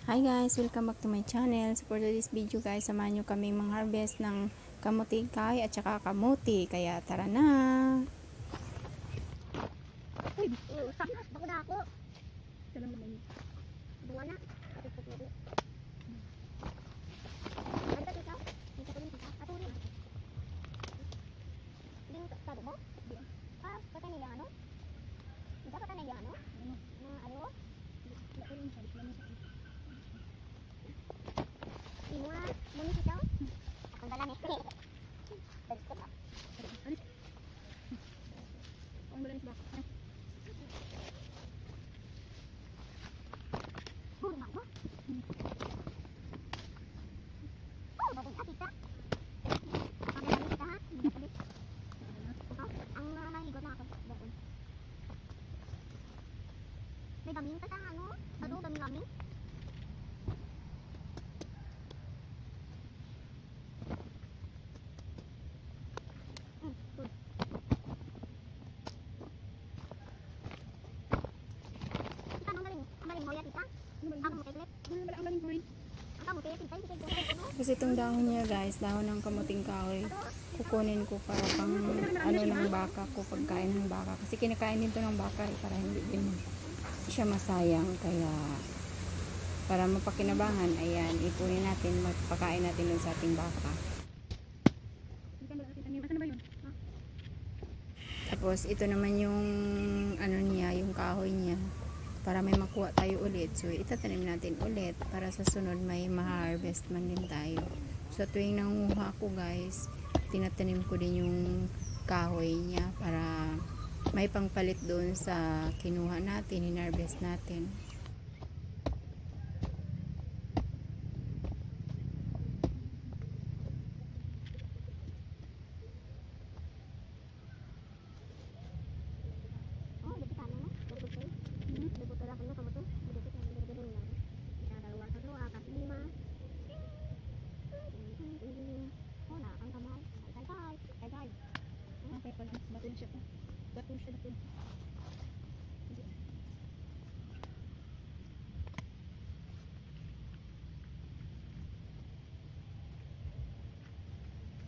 Hi guys, welcome back to my channel. So for this video guys, samahan nyo kaming mang-harvest ng kamuti kay at saka kamuti. Kaya tara na! Uy, sakit. Bako na ako. Salam naman. Bunga na. Kapit ko po. Ano ka ikaw? Hindi ka tuloy kita. Ato rin. Hindi mo tado mo? Ah, patay nila ano? Hindi ka patay nila ano? Na ano? Hindi ko rin sabi. Hindi mo na. Muni kita. Akong dala ni. Balik ko na. Alis. Ang balanis ba? Burma mo? Oh, bagong atik ka. Ang dala kita ha? Hindi ka balik. Ang naligot na ako. Doon. May daming ka sa ano? Ano? Daming-daming? Kasi itong dahon niya guys, dahon ng kamuting kahoy, kukunin ko para pang ano ng baka ko, pagkain ng baka. Kasi kinakain din to ng baka para hindi din siya masayang. Kaya para mapakinabangan, ayan, ipunin natin, magpakain natin dun sa ating baka. Tapos ito naman yung ano niya, yung kahoy niya, para may makuha tayo ulit. So itatanim natin ulit para sa sunod may ma-harvest man din tayo. So tuwing nanguha ko guys, tinatanim ko din yung kahoy niya para may pangpalit doon sa kinuha natin, in-harvest natin.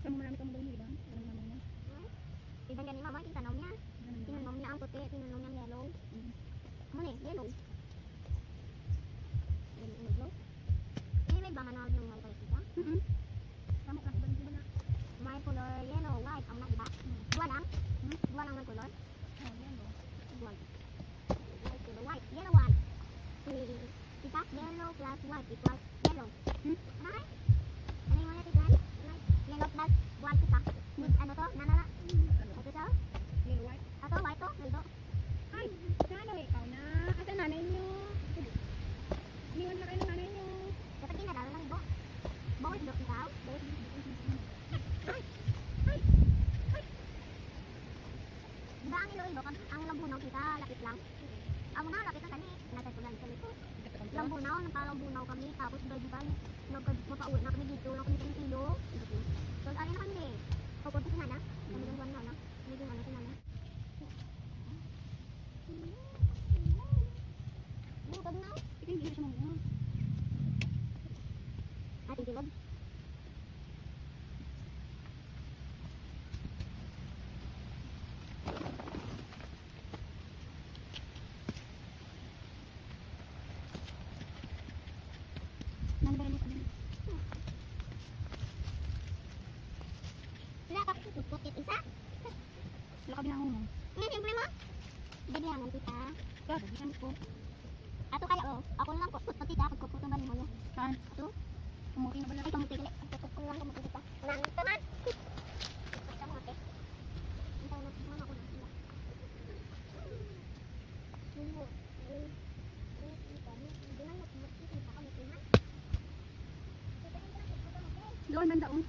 Kamu marami kang magaling, diba? Marami naman na. Ibang ganyan mama, tinanom niya. Tinanom niya ang puti, tinanom niya ang yellow. Ano eh, yellow. Yellow. Ini may banga na ng mga kalita? Kamu kasi ba nito ba na? May color yellow, white, ang nakiba. Dua lang? Dua lang ng color? Oh, yellow. White, yellow one. Kita, yellow plus white equals yellow. Ano kayo? Ano yung mga tignan? Yellow plus white kita. Ano to? Nanala? Ito to? Yellow white. Ito, white to? Ito. Ay, sana ikaw na. Asa nanay nyo? Iniwan na kayo ng nanay nyo. Dapat kinadala lang ibo. Bawal do ikaw? Ay! Ay! Ay! Diba ang ilo-ilo? Ang lambunaw kita, lapit lang. Ang mga lapit na kani, nasa tulan sa likod. Lambunaw, napalambunaw kami, tapos balikan, mapauwi na kami dito, na kami sa kilo. So, alin na kami eh. Pupunta si Nana. Kami yung buwan na, no? Kami yung ano si Nana. Bukod na. Ito yung siya mamuna. Ating tilog. Putput isa. Wala ka binangon mo. Siyempre mo. Binihangan kita. Bakit? Siyempre ko. Ato kaya oh. Ako lang ko. Putput kita. Pagkuputo ba mo? Saan? Ato? Kumuti na ba lang? Ay, kumuti ka. Pagkuputo lang kumuti kita. Wala nang taman. Ito mo ate. Ito na. Mama ko na. Doon man daon.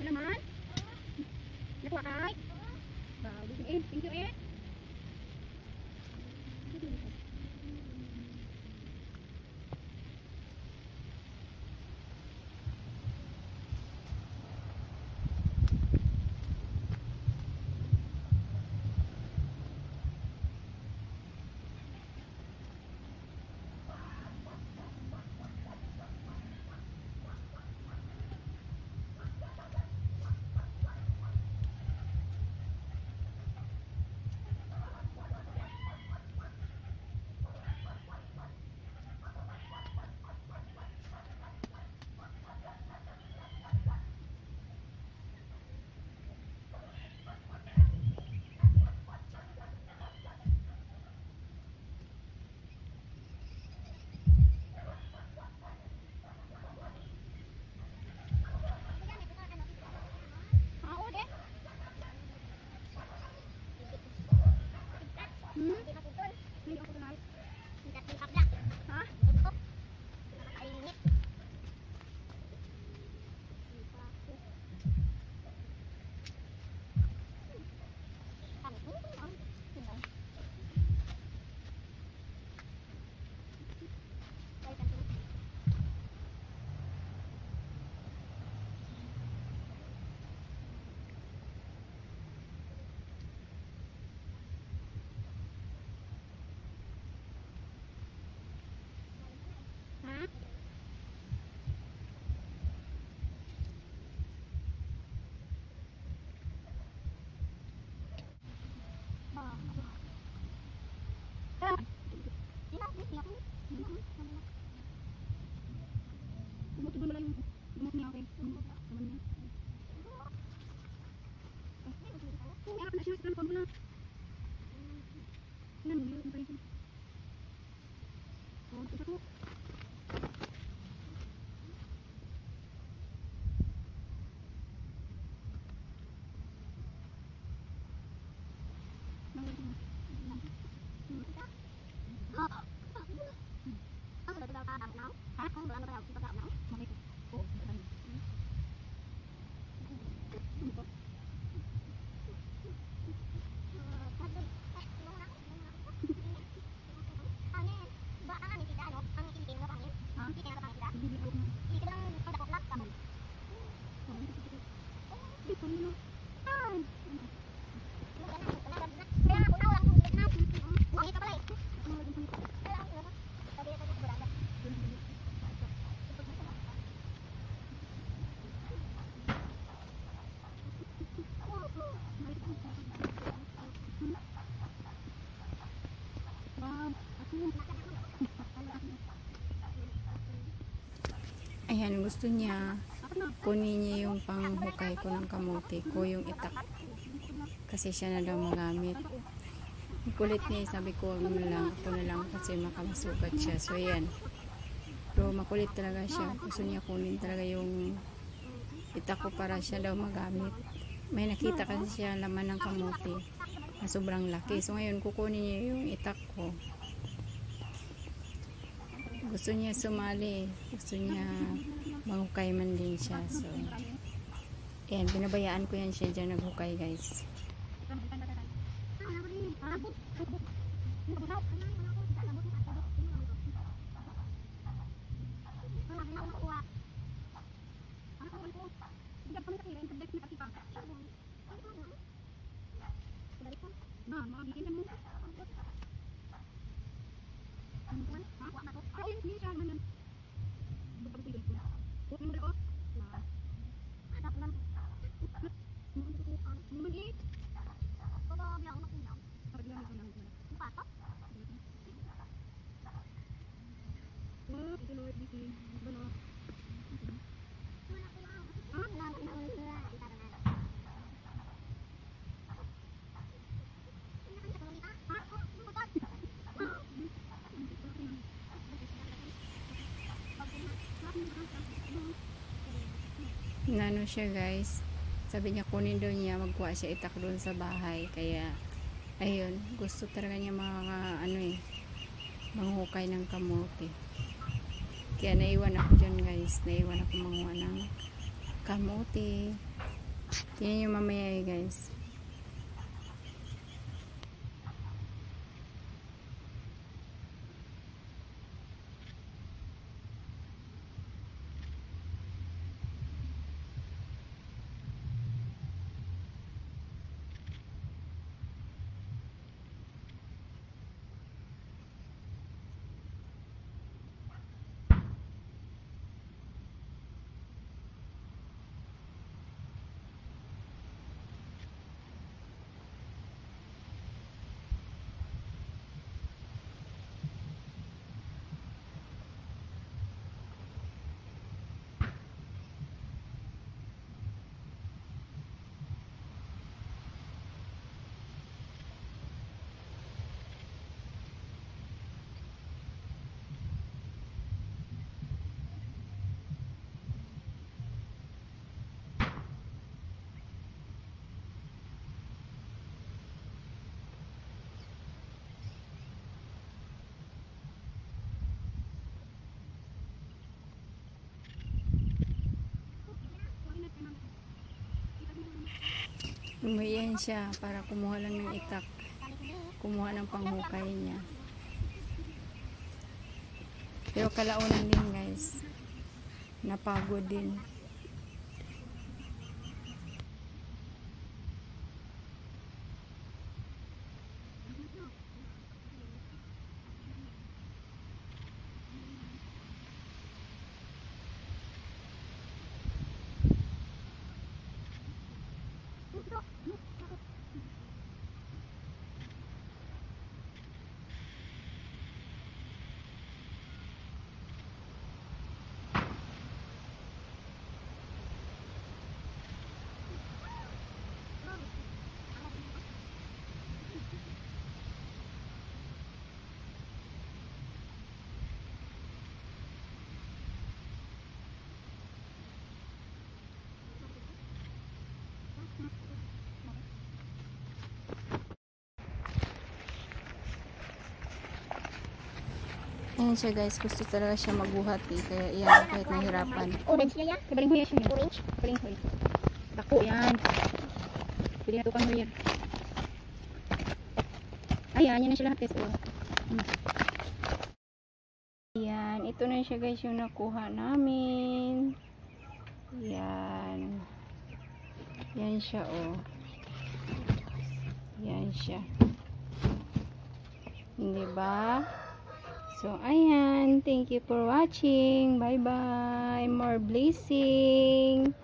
Naman? Nakuha kay? Bago din eh. Thank you eh. Tidak dihabla. Hah? Tutup. Nakakainit. Ayan, gusto niya kunin niya yung panghukay ko ng kamote ko, yung itak. Kasi siya na daw magamit. Kulit niya, sabi ko, ako na lang kasi makamasugat siya. So, ayan. Pero makulit talaga siya. Gusto niya kunin talaga yung itak ko para siya daw magamit. May nakita kasi siya laman ng kamote na sobrang laki. So, ngayon, kukunin niya yung itak ko. Gusto niya sumali. Gusto niya manghukay man din siya. So, ayan, binabayaan ko yan siya dyan naghukay, guys. Nano siya, guys, sabi niya kunin daw niya, magkuha siya itak doon sa bahay. Kaya ayun, gusto talaga niya manghukay ng kamote. Kaya naiwan ako dyan, guys, naiwan ako manguha ng kamote. Tingnan niyo mamaya, guys. Umiyan siya para kumuha lang ng itak. Kumuha ng panghukay niya. Pero kalaunan din guys. Napagod din. Ayan siya guys, gusto talaga siya magbuhat eh. Kaya iyan, kahit nahirapan. Orange niya yan. Kabaling huya siya. Orange. Kabaling huya. Dako yan. Pili na tukang huya. Ayan, yan na siya lahat guys. Ayan, ito na siya guys yung nakuha namin. Yan. Yan siya oh. Yan siya. Hindi ba? So, ayan. Thank you for watching. Bye-bye. More blessing.